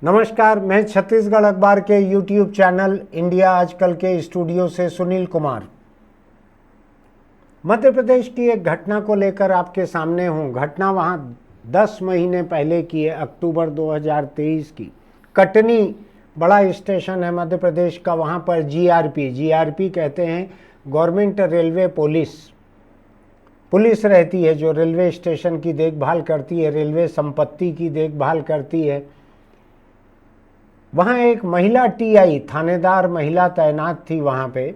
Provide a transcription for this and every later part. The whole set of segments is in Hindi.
नमस्कार, मैं छत्तीसगढ़ अखबार के यूट्यूब चैनल इंडिया आजकल के स्टूडियो से सुनील कुमार मध्य प्रदेश की एक घटना को लेकर आपके सामने हूं। घटना वहां 10 महीने पहले की है, अक्टूबर 2023 की। कटनी बड़ा स्टेशन है मध्य प्रदेश का, वहां पर जीआरपी कहते हैं, गवर्नमेंट रेलवे पुलिस रहती है जो रेलवे स्टेशन की देखभाल करती है, रेलवे संपत्ति की देखभाल करती है। वहाँ एक महिला टीआई थानेदार महिला तैनात थी वहाँ पे।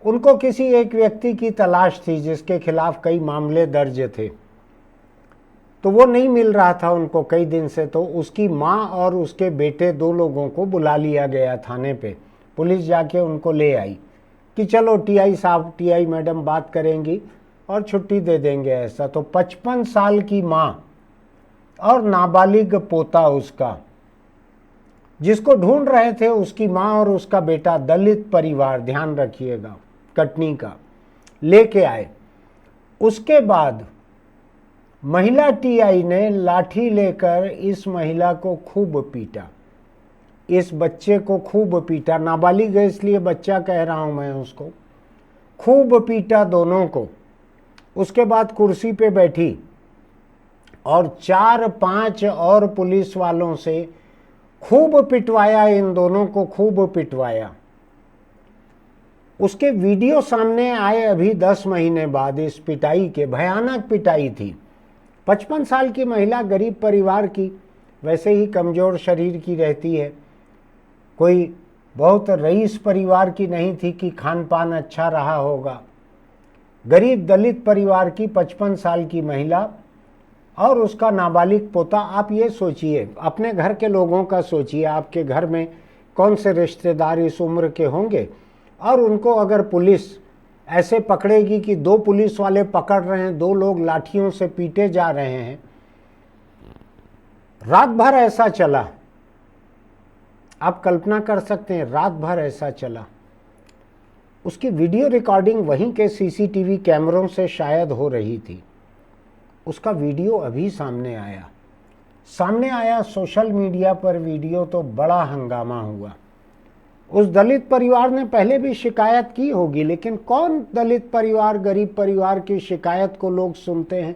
उनको किसी एक व्यक्ति की तलाश थी जिसके खिलाफ कई मामले दर्ज थे, तो वो नहीं मिल रहा था उनको कई दिन से। तो उसकी माँ और उसके बेटे 2 लोगों को बुला लिया गया थाने पे। पुलिस जाके उनको ले आई कि चलो टीआई साहब, टीआई मैडम बात करेंगी और छुट्टी दे देंगे ऐसा। तो 55 साल की माँ और नाबालिग पोता उसका, जिसको ढूंढ रहे थे, उसकी माँ और उसका बेटा, दलित परिवार, ध्यान रखिएगा, कटनी का, लेके आए। उसके बाद महिला टीआई ने लाठी लेकर इस महिला को खूब पीटा, इस बच्चे को खूब पीटा। नाबालिग है इसलिए बच्चा कह रहा हूं मैं उसको। खूब पीटा दोनों को। उसके बाद कुर्सी पे बैठी और 4-5 और पुलिस वालों से खूब पिटवाया, इन दोनों को खूब पिटवाया। उसके वीडियो सामने आए अभी 10 महीने बाद। इस पिटाई के, भयानक पिटाई थी। 55 साल की महिला, गरीब परिवार की, वैसे ही कमजोर शरीर की रहती है, कोई बहुत रईस परिवार की नहीं थी कि खान पान अच्छा रहा होगा। गरीब दलित परिवार की 55 साल की महिला और उसका नाबालिग पोता। आप ये सोचिए, अपने घर के लोगों का सोचिए, आपके घर में कौन से रिश्तेदार इस उम्र के होंगे, और उनको अगर पुलिस ऐसे पकड़ेगी कि 2 पुलिस वाले पकड़ रहे हैं, 2 लोग लाठियों से पीटे जा रहे हैं। रात भर ऐसा चला। आप कल्पना कर सकते हैं, रात भर ऐसा चला। उसकी वीडियो रिकॉर्डिंग वहीं के सीसीटीवी कैमरों से शायद हो रही थी। उसका वीडियो अभी सामने आया सोशल मीडिया पर वीडियो, तो बड़ा हंगामा हुआ। उस दलित परिवार ने पहले भी शिकायत की होगी, लेकिन कौन दलित परिवार, गरीब परिवार की शिकायत को लोग सुनते हैं,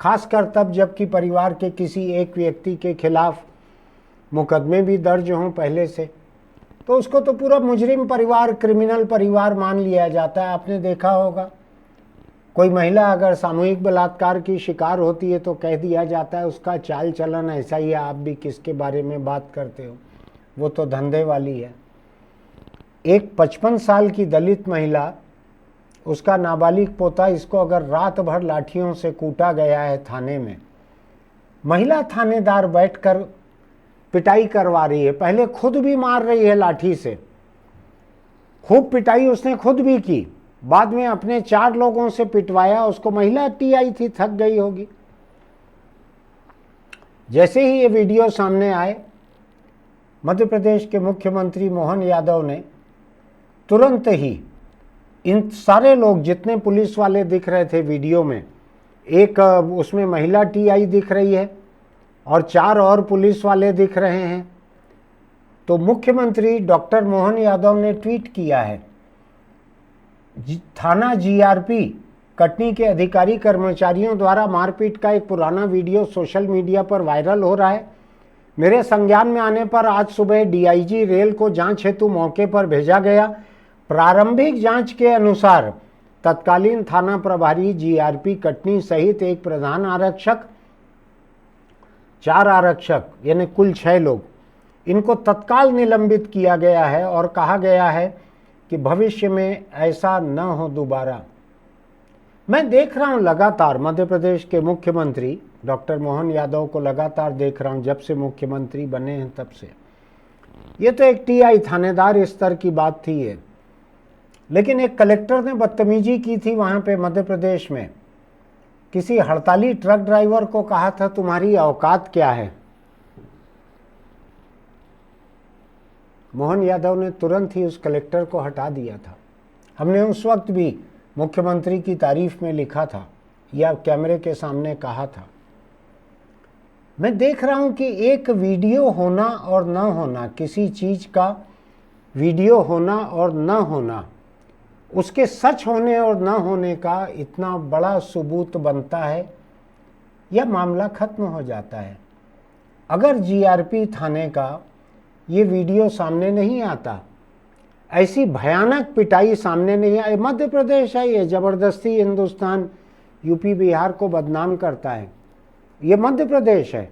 खासकर तब जबकि परिवार के किसी एक व्यक्ति के खिलाफ मुकदमे भी दर्ज हों पहले से। तो उसको तो पूरा मुजरिम परिवार, क्रिमिनल परिवार मान लिया जाता है। आपने देखा होगा, कोई महिला अगर सामूहिक बलात्कार की शिकार होती है तो कह दिया जाता है उसका चाल चलन ऐसा ही है, आप भी किसके बारे में बात करते हो, वो तो धंधे वाली है। एक 55 साल की दलित महिला, उसका नाबालिग पोता, इसको अगर रात भर लाठियों से कूटा गया है थाने में, महिला थानेदार बैठकर पिटाई करवा रही है, पहले खुद भी मार रही है लाठी से, खूब पिटाई उसने खुद भी की, बाद में अपने 4 लोगों से पिटवाया उसको। महिला टीआई थी, थक गई होगी। जैसे ही ये वीडियो सामने आए, मध्य प्रदेश के मुख्यमंत्री मोहन यादव ने तुरंत ही इन सारे लोग, जितने पुलिस वाले दिख रहे थे वीडियो में, एक उसमें महिला टीआई दिख रही है और 4 और पुलिस वाले दिख रहे हैं, तो मुख्यमंत्री डॉक्टर मोहन यादव ने ट्वीट किया है, थाना जीआरपी कटनी के अधिकारी कर्मचारियों द्वारा मारपीट का एक पुराना वीडियो सोशल मीडिया पर वायरल हो रहा है। मेरे संज्ञान में आने पर आज सुबह डीआईजी रेल को जांच हेतु मौके पर भेजा गया। प्रारंभिक जांच के अनुसार तत्कालीन थाना प्रभारी जीआरपी कटनी सहित एक प्रधान आरक्षक, 4 आरक्षक, यानी कुल 6 लोग, इनको तत्काल निलंबित किया गया है और कहा गया है कि भविष्य में ऐसा न हो दोबारा। मैं देख रहा हूं लगातार मध्य प्रदेश के मुख्यमंत्री डॉक्टर मोहन यादव को, लगातार देख रहा हूं जब से मुख्यमंत्री बने हैं तब से। ये तो एक टीआई थानेदार स्तर की बात थी ये, लेकिन एक कलेक्टर ने बदतमीजी की थी वहां पे मध्य प्रदेश में। किसी हड़ताली ट्रक ड्राइवर को कहा था तुम्हारी औकात क्या है। मोहन यादव ने तुरंत ही उस कलेक्टर को हटा दिया था। हमने उस वक्त भी मुख्यमंत्री की तारीफ में लिखा था या कैमरे के सामने कहा था। मैं देख रहा हूं कि एक वीडियो होना और न होना, किसी चीज का वीडियो होना और न होना, उसके सच होने और न होने का इतना बड़ा सबूत बनता है या मामला खत्म हो जाता है। अगर जीआरपी थाने का ये वीडियो सामने नहीं आता, ऐसी भयानक पिटाई सामने नहीं आई, मध्य प्रदेश है ये, जबरदस्ती हिंदुस्तान यूपी बिहार को बदनाम करता है। ये मध्य प्रदेश है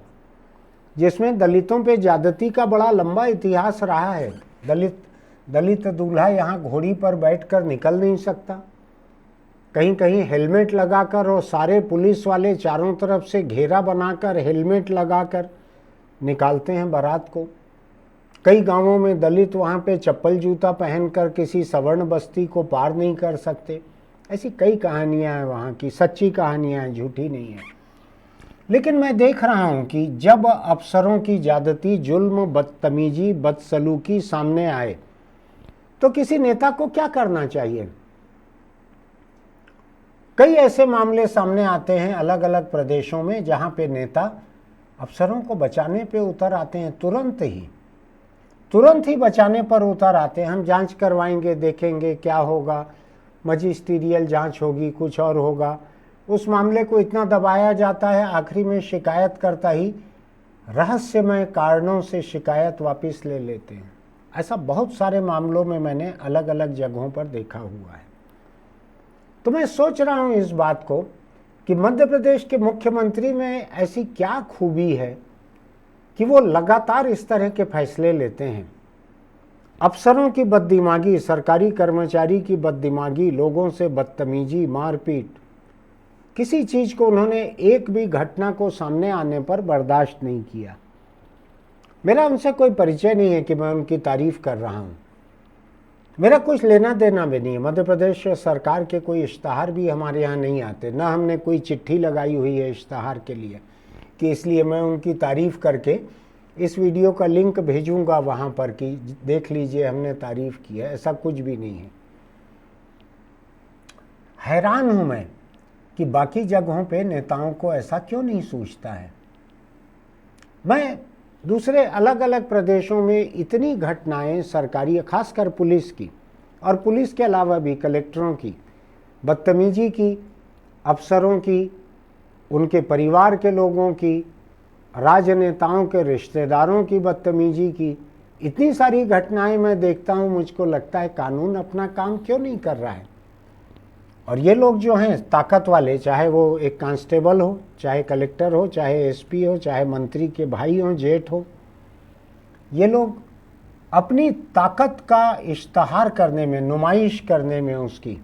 जिसमें दलितों पे ज्यादती का बड़ा लंबा इतिहास रहा है। दलित दूल्हा यहाँ घोड़ी पर बैठकर निकल नहीं सकता, कहीं कहीं हेलमेट लगाकर, और सारे पुलिस वाले चारों तरफ से घेरा बनाकर हेलमेट लगाकर निकालते हैं बारात को। कई गांवों में दलित वहाँ पे चप्पल जूता पहनकर किसी सवर्ण बस्ती को पार नहीं कर सकते। ऐसी कई कहानियाँ हैं वहाँ की, सच्ची कहानियाँ हैं, झूठी नहीं है। लेकिन मैं देख रहा हूँ कि जब अफसरों की ज्यादती, जुल्म, बदतमीजी, बदसलूकी सामने आए तो किसी नेता को क्या करना चाहिए। कई ऐसे मामले सामने आते हैं अलग अलग प्रदेशों में जहाँ पे नेता अफसरों को बचाने पे उतर आते हैं, तुरंत ही बचाने पर उतर आते हैं। हम जांच करवाएंगे, देखेंगे क्या होगा, मजिस्ट्रियल जांच होगी, कुछ और होगा। उस मामले को इतना दबाया जाता है, आखिरी में शिकायत करता ही रहस्यमय कारणों से शिकायत वापस ले लेते हैं। ऐसा बहुत सारे मामलों में मैंने अलग अलग जगहों पर देखा हुआ है। तो मैं सोच रहा हूँ इस बात को कि मध्य प्रदेश के मुख्यमंत्री में ऐसी क्या खूबी है कि वो लगातार इस तरह के फैसले लेते हैं। अफसरों की बददिमागी, सरकारी कर्मचारी की बददिमागी, लोगों से बदतमीजी, मारपीट, किसी चीज को उन्होंने एक भी घटना को सामने आने पर बर्दाश्त नहीं किया। मेरा उनसे कोई परिचय नहीं है कि मैं उनकी तारीफ कर रहा हूं, मेरा कुछ लेना देना भी नहीं है। मध्य प्रदेश सरकार के कोई इश्तहार भी हमारे यहाँ नहीं आते, ना हमने कोई चिट्ठी लगाई हुई है इश्तहार के लिए कि इसलिए मैं उनकी तारीफ करके इस वीडियो का लिंक भेजूंगा वहाँ पर कि देख लीजिए हमने तारीफ की है। ऐसा कुछ भी नहीं है। हैरान हूँ मैं कि बाकी जगहों पे नेताओं को ऐसा क्यों नहीं सूझता है। मैं दूसरे अलग अलग प्रदेशों में इतनी घटनाएं सरकारी, खासकर पुलिस की, और पुलिस के अलावा भी कलेक्टरों की बदतमीजी की, अफसरों की, उनके परिवार के लोगों की, राजनेताओं के रिश्तेदारों की बदतमीजी की, इतनी सारी घटनाएं मैं देखता हूं। मुझको लगता है कानून अपना काम क्यों नहीं कर रहा है। और ये लोग जो हैं ताकत वाले, चाहे वो एक कांस्टेबल हो, चाहे कलेक्टर हो, चाहे एसपी हो, चाहे मंत्री के भाई हो, जेठ हो, ये लोग अपनी ताकत का इश्तहार करने में, नुमाइश करने में उसकी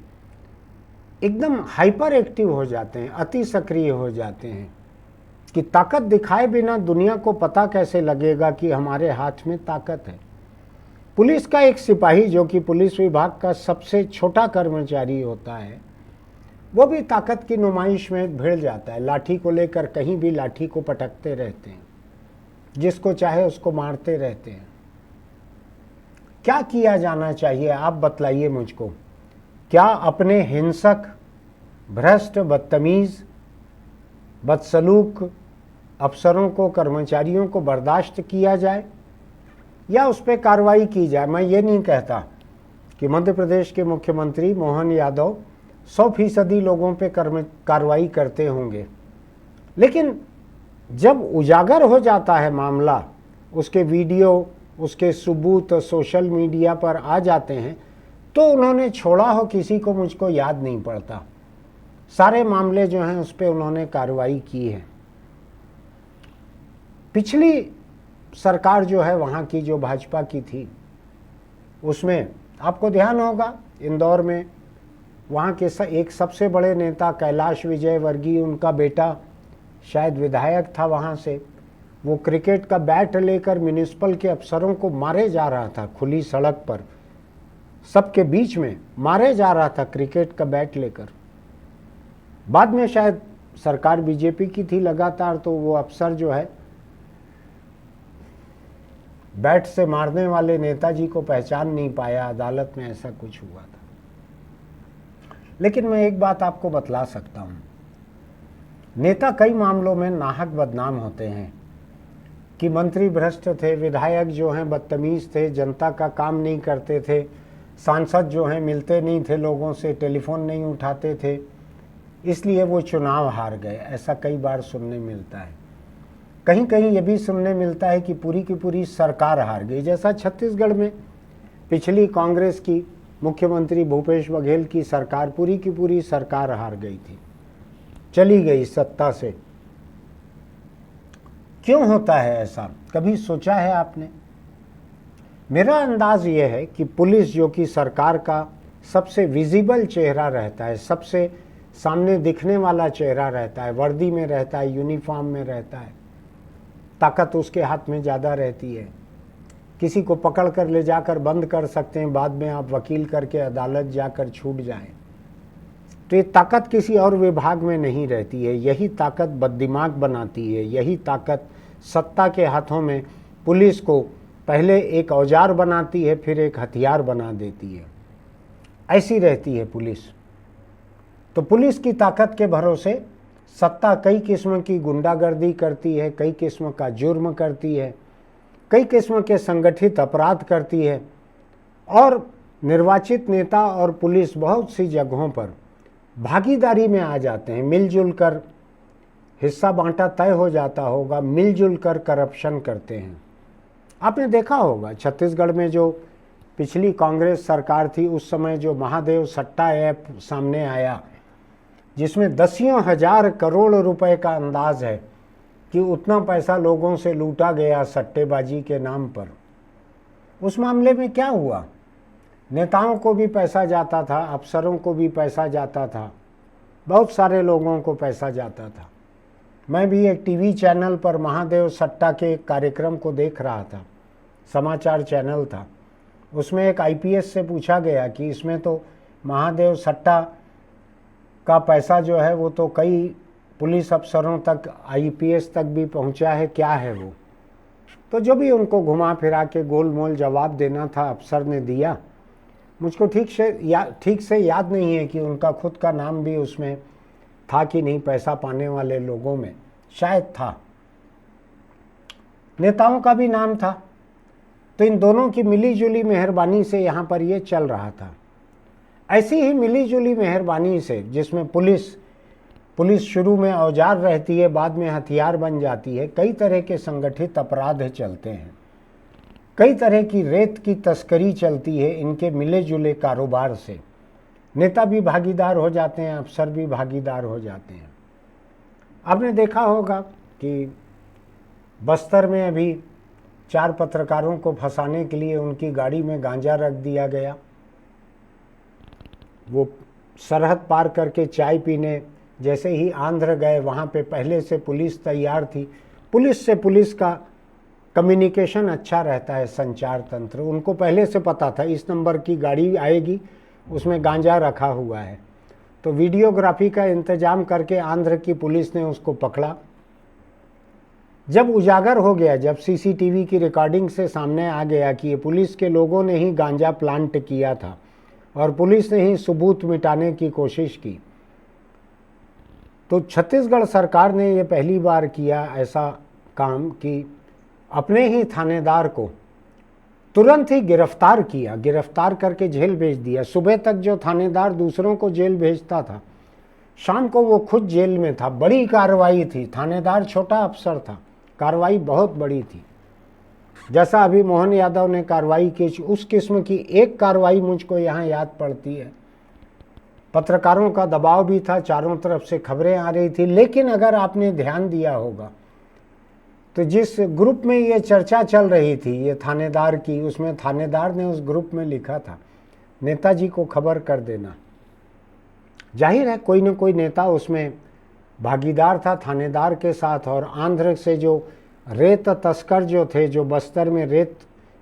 एकदम हाइपर एक्टिव हो जाते हैं, अति सक्रिय हो जाते हैं कि ताकत दिखाए बिना दुनिया को पता कैसे लगेगा कि हमारे हाथ में ताकत है। पुलिस का एक सिपाही, जो कि पुलिस विभाग का सबसे छोटा कर्मचारी होता है, वो भी ताकत की नुमाइश में भिड़ जाता है। लाठी को लेकर कहीं भी लाठी को पटकते रहते हैं, जिसको चाहे उसको मारते रहते हैं। क्या किया जाना चाहिए आप बतलाइए मुझको। क्या अपने हिंसक, भ्रष्ट, बदतमीज, बदसलूक अफसरों को, कर्मचारियों को बर्दाश्त किया जाए या उस पर कार्रवाई की जाए। मैं ये नहीं कहता कि मध्य प्रदेश के मुख्यमंत्री मोहन यादव 100% लोगों पे कार्रवाई करते होंगे, लेकिन जब उजागर हो जाता है मामला, उसके वीडियो, उसके सबूत सोशल मीडिया पर आ जाते हैं, तो उन्होंने छोड़ा हो किसी को मुझको याद नहीं पड़ता। सारे मामले जो हैं उस पर उन्होंने कार्रवाई की है। पिछली सरकार जो है वहाँ की, जो भाजपा की थी, उसमें आपको ध्यान होगा इंदौर में वहाँ के एक सबसे बड़े नेता कैलाश विजयवर्गीय, उनका बेटा शायद विधायक था वहाँ से, वो क्रिकेट का बैट लेकर म्युनिसिपल के अफसरों को मारे जा रहा था, खुली सड़क पर सबके बीच में मारे जा रहा था क्रिकेट का बैट लेकर। बाद में शायद सरकार बीजेपी की थी लगातार, तो वो अफसर जो है बैट से मारने वाले नेताजी को पहचान नहीं पाया, अदालत में ऐसा कुछ हुआ था। लेकिन मैं एक बात आपको बतला सकता हूं, नेता कई मामलों में नाहक बदनाम होते हैं। कि मंत्री भ्रष्ट थे, विधायक जो हैं बदतमीज़ थे, जनता का काम नहीं करते थे, सांसद जो हैं मिलते नहीं थे लोगों से, टेलीफोन नहीं उठाते थे, इसलिए वो चुनाव हार गए। ऐसा कई बार सुनने मिलता है। कहीं कहीं ये भी सुनने मिलता है कि पूरी की पूरी सरकार हार गई, जैसा छत्तीसगढ़ में पिछली कांग्रेस की मुख्यमंत्री भूपेश बघेल की सरकार, पूरी की पूरी सरकार हार गई थी, चली गई सत्ता से। क्यों होता है ऐसा, कभी सोचा है आपने? मेरा अंदाज ये है कि पुलिस जो कि सरकार का सबसे विजिबल चेहरा रहता है, सबसे सामने दिखने वाला चेहरा रहता है, वर्दी में रहता है, यूनिफॉर्म में रहता है, ताकत उसके हाथ में ज़्यादा रहती है। किसी को पकड़ कर ले जाकर बंद कर सकते हैं, बाद में आप वकील करके अदालत जाकर छूट जाएं। तो ये ताकत किसी और विभाग में नहीं रहती है। यही ताकत बददिमाग बनाती है, यही ताकत सत्ता के हाथों में पुलिस को पहले एक औजार बनाती है, फिर एक हथियार बना देती है। ऐसी रहती है पुलिस। तो पुलिस की ताकत के भरोसे सत्ता कई किस्म की गुंडागर्दी करती है, कई किस्म का जुर्म करती है, कई किस्म के संगठित अपराध करती है, और निर्वाचित नेता और पुलिस बहुत सी जगहों पर भागीदारी में आ जाते हैं। मिलजुल कर हिस्सा बांटा तय हो जाता होगा, मिलजुल कर करप्शन करते हैं। आपने देखा होगा छत्तीसगढ़ में जो पिछली कांग्रेस सरकार थी, उस समय जो महादेव सट्टा ऐप सामने आया, जिसमें दसियों हजार करोड़ रुपए का अंदाज है कि उतना पैसा लोगों से लूटा गया सट्टेबाजी के नाम पर। उस मामले में क्या हुआ? नेताओं को भी पैसा जाता था, अफसरों को भी पैसा जाता था, बहुत सारे लोगों को पैसा जाता था। मैं भी एक टीवी चैनल पर महादेव सट्टा के कार्यक्रम को देख रहा था, समाचार चैनल था। उसमें एक आईपीएस से पूछा गया कि इसमें तो महादेव सट्टा का पैसा जो है वो तो कई पुलिस अफसरों तक, आईपीएस तक भी पहुंचा है, क्या है वो? तो जो भी उनको घुमा फिरा के गोल मोल जवाब देना था अफसर ने दिया। मुझको ठीक से याद नहीं है कि उनका खुद का नाम भी उसमें था कि नहीं, पैसा पाने वाले लोगों में शायद था, नेताओं का भी नाम था। तो इन दोनों की मिलीजुली मेहरबानी से यहाँ पर ये चल रहा था। ऐसी ही मिलीजुली मेहरबानी से, जिसमें पुलिस शुरू में औजार रहती है, बाद में हथियार बन जाती है, कई तरह के संगठित अपराध चलते हैं, कई तरह की रेत की तस्करी चलती है। इनके मिले जुले कारोबार से नेता भी भागीदार हो जाते हैं, अफसर भी भागीदार हो जाते हैं। आपने देखा होगा कि बस्तर में अभी 4 पत्रकारों को फंसाने के लिए उनकी गाड़ी में गांजा रख दिया गया। वो सरहद पार करके चाय पीने जैसे ही आंध्र गए, वहाँ पे पहले से पुलिस तैयार थी। पुलिस का कम्युनिकेशन अच्छा रहता है, संचार तंत्र। उनको पहले से पता था इस नंबर की गाड़ी आएगी, उसमें गांजा रखा हुआ है। तो वीडियोग्राफी का इंतजाम करके आंध्र की पुलिस ने उसको पकड़ा। जब उजागर हो गया, जब सीसीटीवी की रिकॉर्डिंग से सामने आ गया कि ये पुलिस के लोगों ने ही गांजा प्लांट किया था और पुलिस ने ही सबूत मिटाने की कोशिश की, तो छत्तीसगढ़ सरकार ने ये पहली बार किया ऐसा काम कि अपने ही थानेदार को तुरंत ही गिरफ्तार किया, गिरफ्तार करके जेल भेज दिया। सुबह तक जो थानेदार दूसरों को जेल भेजता था, शाम को वो खुद जेल में था। बड़ी कार्रवाई थी, थानेदार छोटा अफसर था, कार्रवाई बहुत बड़ी थी। जैसा अभी मोहन यादव ने कार्रवाई की, उस किस्म की एक कार्रवाई मुझको यहाँ याद पड़ती है। पत्रकारों का दबाव भी था, चारों तरफ से खबरें आ रही थी, लेकिन अगर आपने ध्यान दिया होगा तो जिस ग्रुप में ये चर्चा चल रही थी ये थानेदार की, उसमें थानेदार ने उस ग्रुप में लिखा था, नेताजी को खबर कर देना। जाहिर है कोई न कोई नेता उसमें भागीदार था थानेदार के साथ। और आंध्र से जो रेत तस्कर जो थे, जो बस्तर में रेत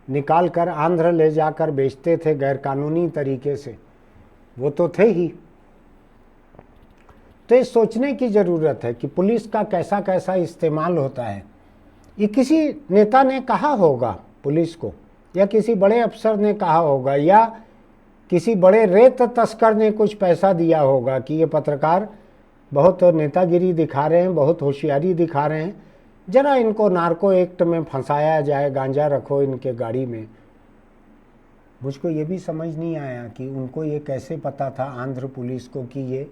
निकाल कर आंध्र ले जाकर बेचते थे गैरकानूनी तरीके से, वो तो थे ही। तो ये सोचने की ज़रूरत है कि पुलिस का कैसा कैसा इस्तेमाल होता है। ये किसी नेता ने कहा होगा पुलिस को, या किसी बड़े अफसर ने कहा होगा, या किसी बड़े रेत तस्कर ने कुछ पैसा दिया होगा कि ये पत्रकार बहुत नेतागिरी दिखा रहे हैं, बहुत होशियारी दिखा रहे हैं, जरा इनको नार्को एक्ट में फंसाया जाए, गांजा रखो इनके गाड़ी में। मुझको ये भी समझ नहीं आया कि उनको ये कैसे पता था आंध्र पुलिस को कि ये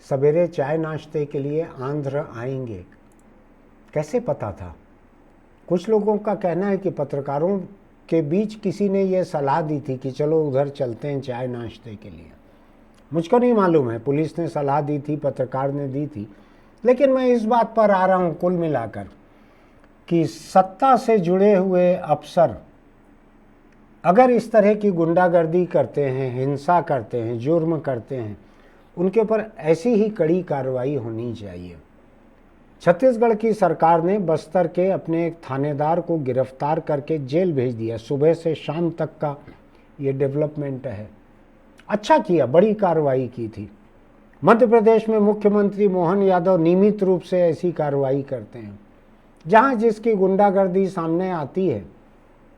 सवेरे चाय नाश्ते के लिए आंध्र आएंगे, कैसे पता था? कुछ लोगों का कहना है कि पत्रकारों के बीच किसी ने ये सलाह दी थी कि चलो उधर चलते हैं चाय नाश्ते के लिए। मुझको नहीं मालूम है, पुलिस ने सलाह दी थी, पत्रकार ने दी थी, लेकिन मैं इस बात पर आ रहा हूँ कुल मिलाकर कि सत्ता से जुड़े हुए अफसर अगर इस तरह की गुंडागर्दी करते हैं, हिंसा करते हैं, जुर्म करते हैं, उनके ऊपर ऐसी ही कड़ी कार्रवाई होनी चाहिए। छत्तीसगढ़ की सरकार ने बस्तर के अपने एक थानेदार को गिरफ्तार करके जेल भेज दिया। सुबह से शाम तक का ये डेवलपमेंट है। अच्छा किया, बड़ी कार्रवाई की थी। मध्य प्रदेश में मुख्यमंत्री मोहन यादव नियमित रूप से ऐसी कार्रवाई करते हैं। जहां जिसकी गुंडागर्दी सामने आती है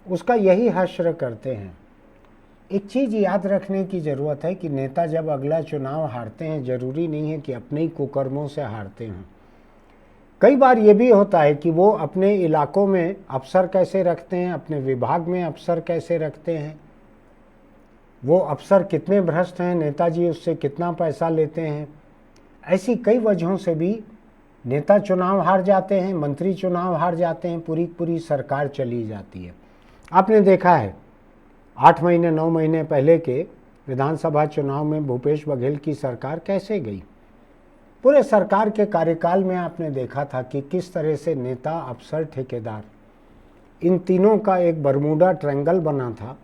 उसका यही हश्र करते हैं। एक चीज़ याद रखने की ज़रूरत है कि नेता जब अगला चुनाव हारते हैं, ज़रूरी नहीं है कि अपने ही कुकर्मों से हारते हैं। कई बार ये भी होता है कि वो अपने इलाकों में अफसर कैसे रखते हैं, अपने विभाग में अफसर कैसे रखते हैं, वो अफसर कितने भ्रष्ट हैं, नेताजी उससे कितना पैसा लेते हैं। ऐसी कई वजहों से भी नेता चुनाव हार जाते हैं, मंत्री चुनाव हार जाते हैं, पूरी पूरी सरकार चली जाती है। आपने देखा है 8 महीने 9 महीने पहले के विधानसभा चुनाव में भूपेश बघेल की सरकार कैसे गई। पूरे सरकार के कार्यकाल में आपने देखा था कि किस तरह से नेता, अफसर, ठेकेदार, इन तीनों का एक बरमूडा ट्रायंगल बना था।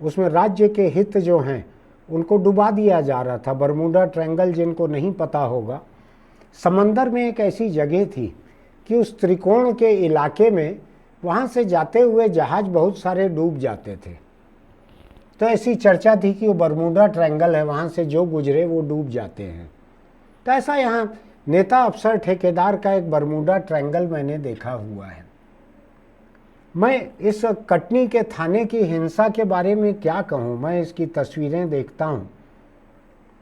उसमें राज्य के हित जो हैं उनको डुबा दिया जा रहा था। बरमूडा ट्रायंगल जिनको नहीं पता होगा, समंदर में एक ऐसी जगह थी कि उस त्रिकोण के इलाके में वहाँ से जाते हुए जहाज बहुत सारे डूब जाते थे। तो ऐसी चर्चा थी कि वो बरमूडा ट्रायंगल है, वहाँ से जो गुजरे वो डूब जाते हैं। तो ऐसा यहाँ नेता, अफसर, ठेकेदार का एक बरमूडा ट्रायंगल मैंने देखा हुआ है। मैं इस कटनी के थाने की हिंसा के बारे में क्या कहूँ, मैं इसकी तस्वीरें देखता हूँ,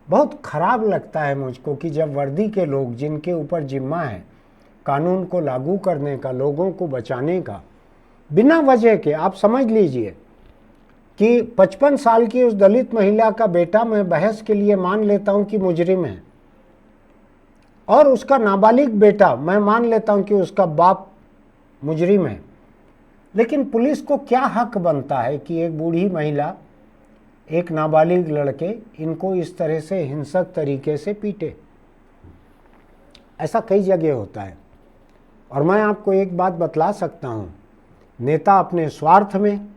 बहुत खराब लगता है मुझको कि जब वर्दी के लोग, जिनके ऊपर जिम्मा है कानून को लागू करने का, लोगों को बचाने का, बिना वजह के, आप समझ लीजिए कि 55 साल की उस दलित महिला का बेटा मैं बहस के लिए मान लेता हूं कि मुजरिम है, और उसका नाबालिग बेटा मैं मान लेता हूं कि उसका बाप मुजरिम है, लेकिन पुलिस को क्या हक बनता है कि एक बूढ़ी महिला, एक नाबालिग लड़के, इनको इस तरह से हिंसक तरीके से पीटे। ऐसा कई जगह होता है। और मैं आपको एक बात बतला सकता हूँ, नेता अपने स्वार्थ में,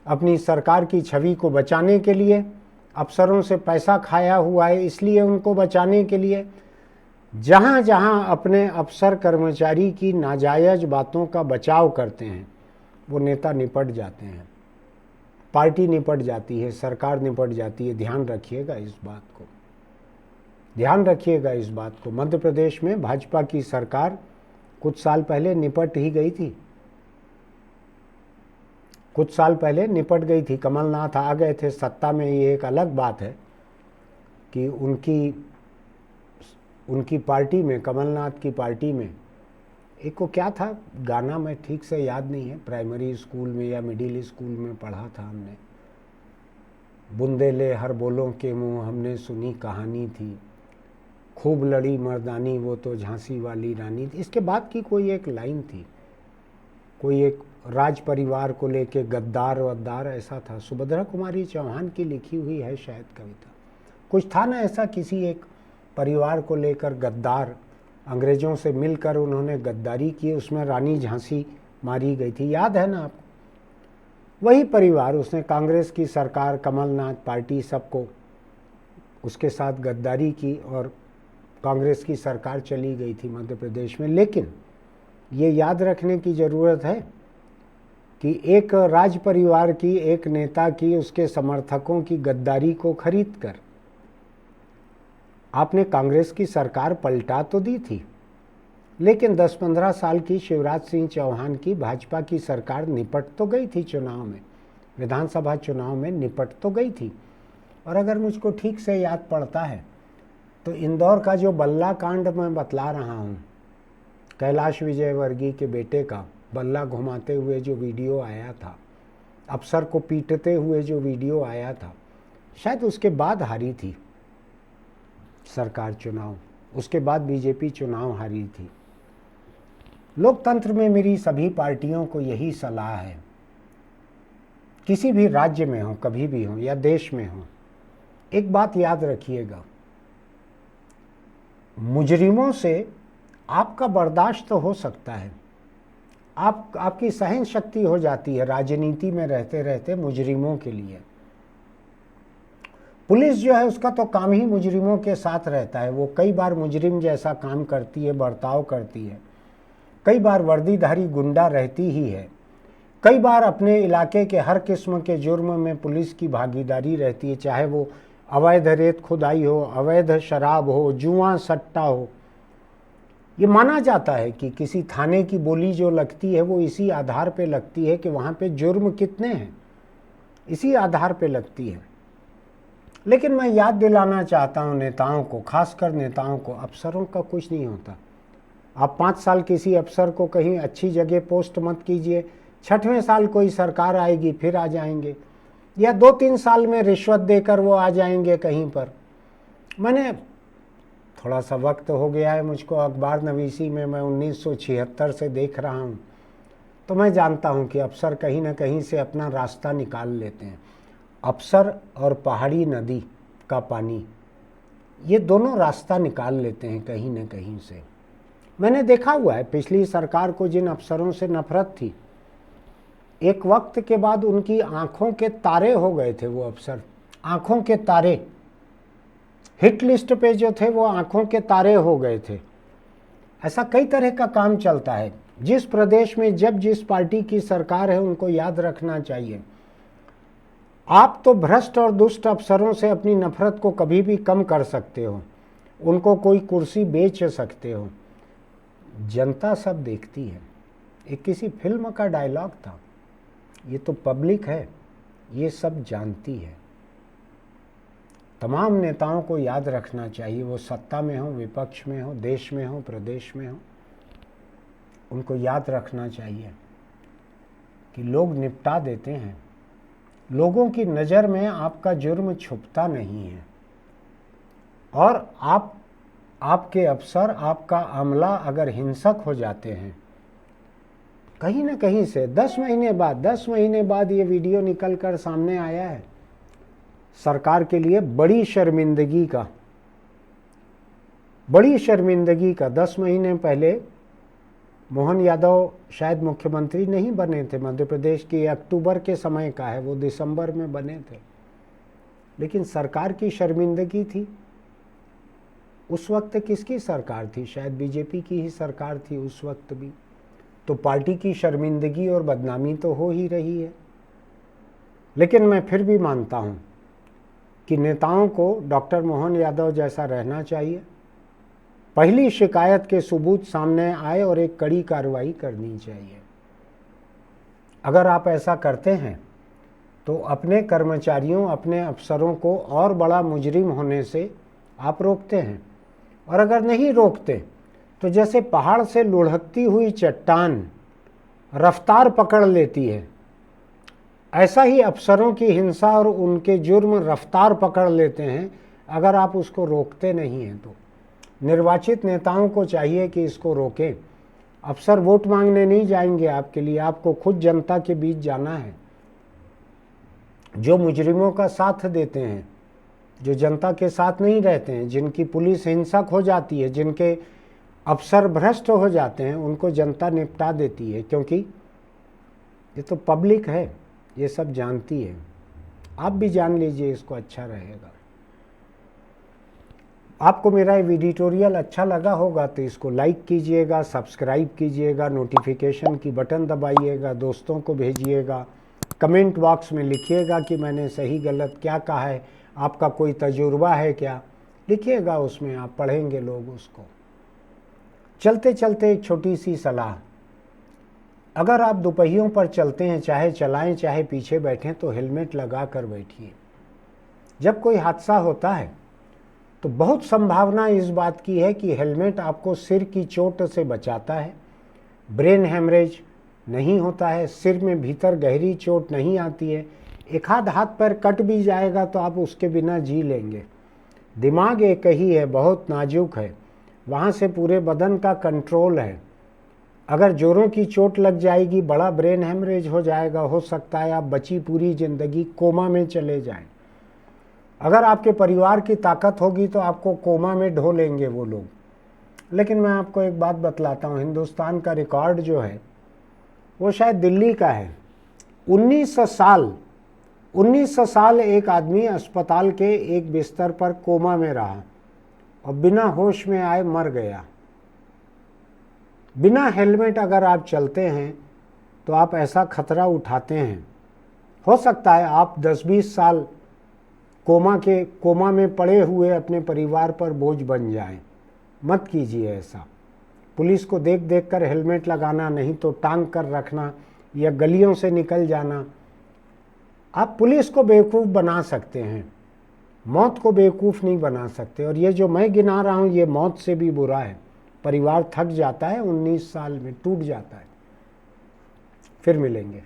अपनी सरकार की छवि को बचाने के लिए, अफसरों से पैसा खाया हुआ है इसलिए उनको बचाने के लिए, जहाँ जहाँ अपने अफसर कर्मचारी की नाजायज बातों का बचाव करते हैं वो नेता निपट जाते हैं, पार्टी निपट जाती है, सरकार निपट जाती है। ध्यान रखिएगा इस बात को, ध्यान रखिएगा इस बात को। मध्य प्रदेश में भाजपा की सरकार कुछ साल पहले निपट ही गई थी, कुछ साल पहले निपट गई थी। कमलनाथ आ गए थे सत्ता में, ये एक अलग बात है कि उनकी पार्टी में, कमलनाथ की पार्टी में, एक को क्या था गाना, मैं ठीक से याद नहीं है, प्राइमरी स्कूल में या मिडिल स्कूल में पढ़ा था हमने, बुंदेले हर बोलों के मुंह हमने सुनी कहानी थी, खूब लड़ी मर्दानी वो तो झांसी वाली रानी थी। इसके बाद की कोई एक लाइन थी, कोई एक राज परिवार को लेके गद्दार वद्दार ऐसा था। सुभद्रा कुमारी चौहान की लिखी हुई है शायद कविता, कुछ था ना ऐसा, किसी एक परिवार को लेकर गद्दार, अंग्रेज़ों से मिलकर उन्होंने गद्दारी की, उसमें रानी झांसी मारी गई थी, याद है ना आपको? वही परिवार, उसने कांग्रेस की सरकार, कमलनाथ पार्टी, सबको उसके साथ गद्दारी की और कांग्रेस की सरकार चली गई थी मध्य प्रदेश में। लेकिन ये याद रखने की ज़रूरत है कि एक राज परिवार की, एक नेता की, उसके समर्थकों की गद्दारी को खरीद कर आपने कांग्रेस की सरकार पलटा तो दी थी, लेकिन 10-15 साल की शिवराज सिंह चौहान की भाजपा की सरकार निपट तो गई थी चुनाव में, विधानसभा चुनाव में निपट तो गई थी। और अगर मुझको ठीक से याद पड़ता है तो इंदौर का जो बल्ला कांड मैं बतला रहा हूँ, कैलाश विजयवर्गीय के बेटे का बल्ला घुमाते हुए जो वीडियो आया था, अफसर को पीटते हुए जो वीडियो आया था, शायद उसके बाद हारी थी सरकार चुनाव, उसके बाद बीजेपी चुनाव हारी थी। लोकतंत्र में मेरी सभी पार्टियों को यही सलाह है, किसी भी राज्य में हो, कभी भी हो या देश में हो, एक बात याद रखिएगा, मुजरिमों से आपका बर्दाश्त तो हो सकता है, आपकी सहन शक्ति हो जाती है राजनीति में रहते रहते मुजरिमों के लिए। पुलिस जो है उसका तो काम ही मुजरिमों के साथ रहता है, वो कई बार मुजरिम जैसा काम करती है, बर्ताव करती है, कई बार वर्दीधारी गुंडा रहती ही है, कई बार अपने इलाके के हर किस्म के जुर्म में पुलिस की भागीदारी रहती है, चाहे वो अवैध रेत खुदाई हो, अवैध शराब हो, जुआ सट्टा हो। ये माना जाता है कि किसी थाने की बोली जो लगती है वो इसी आधार पे लगती है कि वहाँ पे जुर्म कितने हैं, इसी आधार पे लगती है। लेकिन मैं याद दिलाना चाहता हूँ नेताओं को, खासकर नेताओं को, अफसरों का कुछ नहीं होता। आप 5 साल किसी अफसर को कहीं अच्छी जगह पोस्ट मत कीजिए, 6वें साल कोई सरकार आएगी फिर आ जाएंगे, या 2-3 साल में रिश्वत देकर वो आ जाएंगे कहीं पर। मैंने थोड़ा सा वक्त हो गया है मुझको अखबार नवीसी में, मैं 1976 से देख रहा हूँ, तो मैं जानता हूँ कि अफसर कहीं ना कहीं से अपना रास्ता निकाल लेते हैं। अफसर और पहाड़ी नदी का पानी, ये दोनों रास्ता निकाल लेते हैं कहीं ना कहीं से। मैंने देखा हुआ है पिछली सरकार को जिन अफसरों से नफरत थी, एक वक्त के बाद उनकी आंखों के तारे हो गए थे वो अफसर, आंखों के तारे, हिट लिस्ट पे जो थे वो आंखों के तारे हो गए थे। ऐसा कई तरह का काम चलता है। जिस प्रदेश में जब जिस पार्टी की सरकार है उनको याद रखना चाहिए, आप तो भ्रष्ट और दुष्ट अफसरों से अपनी नफरत को कभी भी कम कर सकते हो, उनको कोई कुर्सी बेच सकते हो, जनता सब देखती है। एक किसी फिल्म का डायलॉग था, ये तो पब्लिक है, ये सब जानती है। तमाम नेताओं को याद रखना चाहिए, वो सत्ता में हो, विपक्ष में हो, देश में हो, प्रदेश में हो, उनको याद रखना चाहिए कि लोग निपटा देते हैं, लोगों की नज़र में आपका जुर्म छुपता नहीं है, और आपके अफसर, आपका अमला अगर हिंसक हो जाते हैं कहीं ना कहीं से, 10 महीने बाद ये वीडियो निकल कर सामने आया है, सरकार के लिए बड़ी शर्मिंदगी का। 10 महीने पहले मोहन यादव शायद मुख्यमंत्री नहीं बने थे मध्य प्रदेश की, अक्टूबर के समय का है, वो दिसंबर में बने थे, लेकिन सरकार की शर्मिंदगी थी। उस वक्त किसकी सरकार थी? शायद बीजेपी की ही सरकार थी उस वक्त भी, तो पार्टी की शर्मिंदगी और बदनामी तो हो ही रही है। लेकिन मैं फिर भी मानता हूँ कि नेताओं को डॉक्टर मोहन यादव जैसा रहना चाहिए। पहली शिकायत के सबूत सामने आए और एक कड़ी कार्रवाई करनी चाहिए। अगर आप ऐसा करते हैं तो अपने कर्मचारियों, अपने अफसरों को और बड़ा मुजरिम होने से आप रोकते हैं, और अगर नहीं रोकते तो जैसे पहाड़ से लुढ़कती हुई चट्टान रफ्तार पकड़ लेती है, ऐसा ही अफसरों की हिंसा और उनके जुर्म रफ्तार पकड़ लेते हैं अगर आप उसको रोकते नहीं हैं तो। निर्वाचित नेताओं को चाहिए कि इसको रोकें। अफसर वोट मांगने नहीं जाएंगे आपके लिए, आपको खुद जनता के बीच जाना है। जो मुजरिमों का साथ देते हैं, जो जनता के साथ नहीं रहते हैं, जिनकी पुलिस हिंसक हो जाती है, जिनके अफसर भ्रष्ट हो जाते हैं, उनको जनता निपटा देती है, क्योंकि ये तो पब्लिक है, ये सब जानती है। आप भी जान लीजिए, इसको अच्छा रहेगा। आपको मेरा ये एडिटोरियल अच्छा लगा होगा तो इसको लाइक कीजिएगा, सब्सक्राइब कीजिएगा, नोटिफिकेशन की बटन दबाइएगा, दोस्तों को भेजिएगा, कमेंट बॉक्स में लिखिएगा कि मैंने सही गलत क्या कहा है, आपका कोई तजुर्बा है क्या, लिखिएगा उसमें, आप पढ़ेंगे लोग उसको। चलते चलते एक छोटी सी सलाह, अगर आप दोपहियों पर चलते हैं, चाहे चलाएं चाहे पीछे बैठें, तो हेलमेट लगा कर बैठिए। जब कोई हादसा होता है तो बहुत संभावना इस बात की है कि हेलमेट आपको सिर की चोट से बचाता है, ब्रेन हेमरेज नहीं होता है, सिर में भीतर गहरी चोट नहीं आती है, एक आध हाथ पैर कट भी जाएगा तो आप उसके बिना जी लेंगे। दिमाग एक ही है, बहुत नाजुक है, वहाँ से पूरे बदन का कंट्रोल है। अगर जोरों की चोट लग जाएगी, बड़ा ब्रेन हेमरेज हो जाएगा, हो सकता है आप बची पूरी ज़िंदगी कोमा में चले जाएं। अगर आपके परिवार की ताकत होगी तो आपको कोमा में ढो लेंगे वो लोग। लेकिन मैं आपको एक बात बतलाता हूँ, हिंदुस्तान का रिकॉर्ड जो है वो शायद दिल्ली का है। 1900 साल एक आदमी अस्पताल के एक बिस्तर पर कोमा में रहा और बिना होश में आए मर गया। बिना हेलमेट अगर आप चलते हैं तो आप ऐसा खतरा उठाते हैं। हो सकता है आप 10-20 साल कोमा में पड़े हुए अपने परिवार पर बोझ बन जाएं। मत कीजिए ऐसा। पुलिस को देख देख कर हेलमेट लगाना, नहीं तो टांग कर रखना या गलियों से निकल जाना। आप पुलिस को बेवकूफ़ बना सकते हैं, मौत को बेवकूफ़ नहीं बना सकते। और ये जो मैं गिना रहा हूँ ये मौत से भी बुरा है। परिवार थक जाता है, 19 साल में टूट जाता है। फिर मिलेंगे।